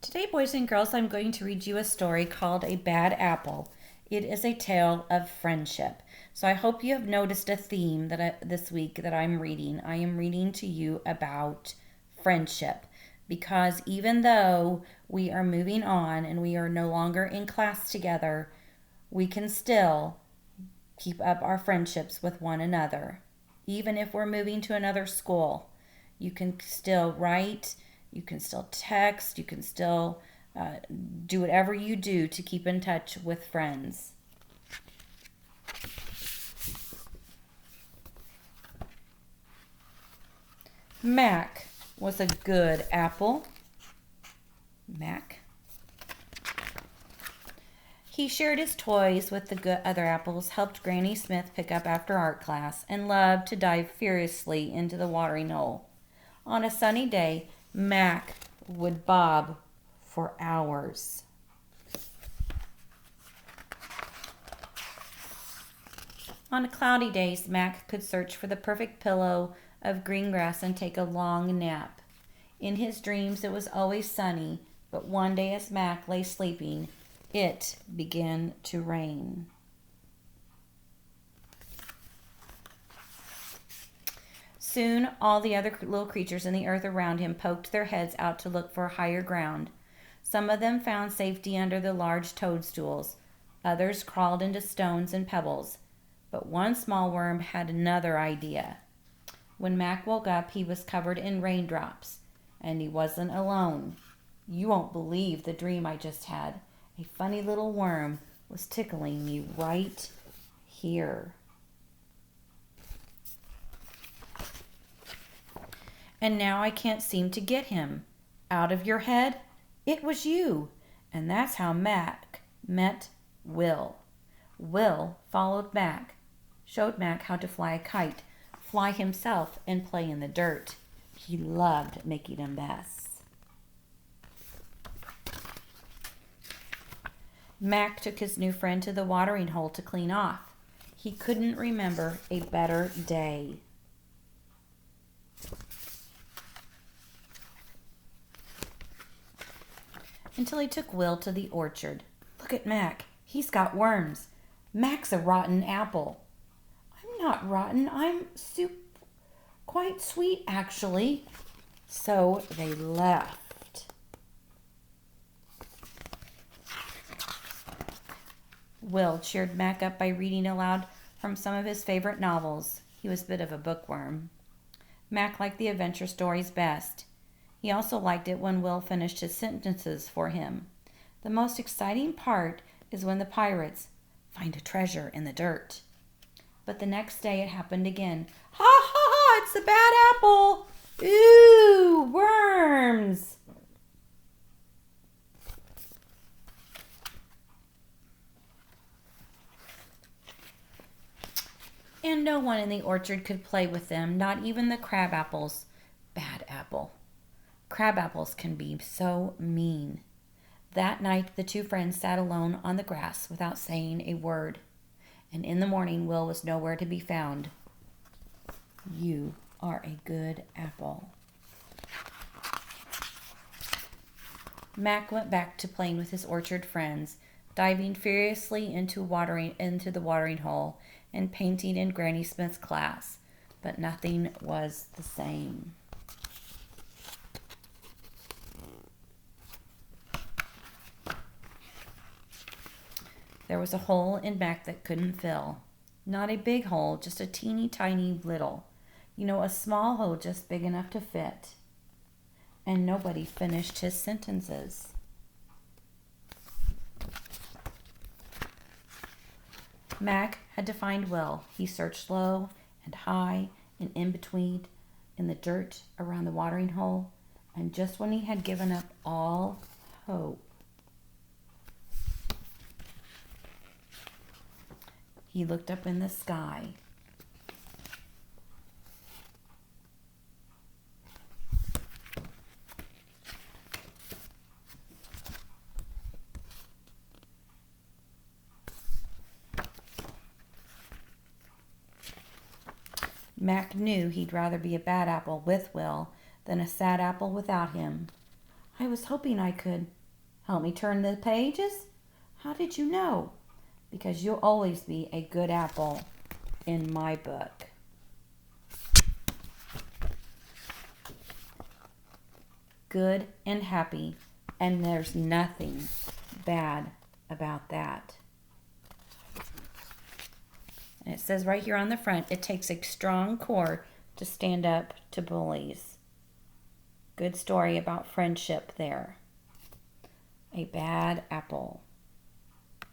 Today, boys and girls, I'm going to read you a story called A Bad Apple. It is a tale of friendship. So I hope you have noticed a theme this week that I'm reading. I am reading to you about friendship because even though we are moving on and we are no longer in class together, we can still keep up our friendships with one another. Even if we're moving to another school, you can still write, you can still text, you can still do whatever you do to keep in touch with friends. Mac was a good apple. Mac. He shared his toys with the good other apples, helped Granny Smith pick up after art class, and loved to dive furiously into the watering hole. On a sunny day, Mac would bob for hours. On cloudy days, Mac could search for the perfect pillow of green grass and take a long nap. In his dreams, it was always sunny, but one day as Mac lay sleeping, it began to rain. Soon, all the other little creatures in the earth around him poked their heads out to look for higher ground. Some of them found safety under the large toadstools. Others crawled into stones and pebbles. But one small worm had another idea. When Mac woke up, he was covered in raindrops. And he wasn't alone. You won't believe the dream I just had. A funny little worm was tickling me right here. And now I can't seem to get him. Out of your head? It was you. And that's how Mac met Will. Will followed Mac, showed Mac how to fly a kite, fly himself, and play in the dirt. He loved making a mess. Mac took his new friend to the watering hole to clean off. He couldn't remember a better day. Until he took Will to the orchard. Look at Mac. He's got worms. Mac's a rotten apple. I'm not rotten. I'm quite sweet, actually. So they left. Will cheered Mac up by reading aloud from some of his favorite novels. He was a bit of a bookworm. Mac liked the adventure stories best. He also liked it when Will finished his sentences for him. The most exciting part is when the pirates find a treasure in the dirt. But the next day it happened again. Ha ha ha! It's the bad apple! Ooh, worms! And no one in the orchard could play with them, not even the crab apples. Bad apple. Crab apples can be so mean. That night the two friends sat alone on the grass without saying a word. And in the morning Will was nowhere to be found. You are a good apple. Mac went back to playing with his orchard friends, diving furiously into the watering hole and painting in Granny Smith's class. But nothing was the same. There was a hole in Mac that couldn't fill. Not a big hole, just a teeny tiny little. A small hole just big enough to fit. And nobody finished his sentences. Mac had to find Will. He searched low and high and in between in the dirt around the watering hole. And just when he had given up all hope, he looked up in the sky. Mac knew he'd rather be a bad apple with Will than a sad apple without him. I was hoping I could Help me turn the pages? How did you know? Because you'll always be a good apple in my book. Good and happy, and there's nothing bad about that. And it says right here on the front, it takes a strong core to stand up to bullies. Good story about friendship there. A bad apple.